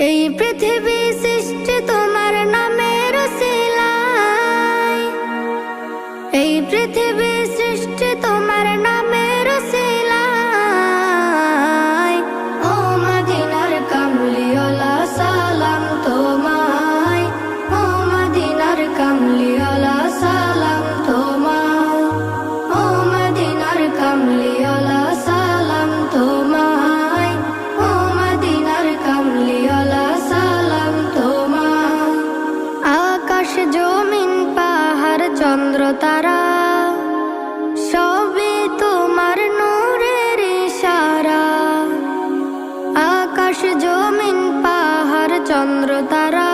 এই পৃথিবী সৃষ্টি তোমার নামের উসিলায়, এই পৃথিবী সৃষ্টি তোমার নামের উসিলায়। ও মদিনার কামলিওয়ালা সালাম তোমায়, ও মদিনার কামলিওয়ালা সালাম তোমায়, ও মদিনার কামলিওয়ালা সালাম তোমায়, ও মদিনার কামলিওয়ালা সালাম তোমায়। আকাশ জমিন পাহাড় চন্দ্র তারা সবই তোমার নূরের ইশারা। আকাশ জমিন পাহাড় চন্দ্র তারা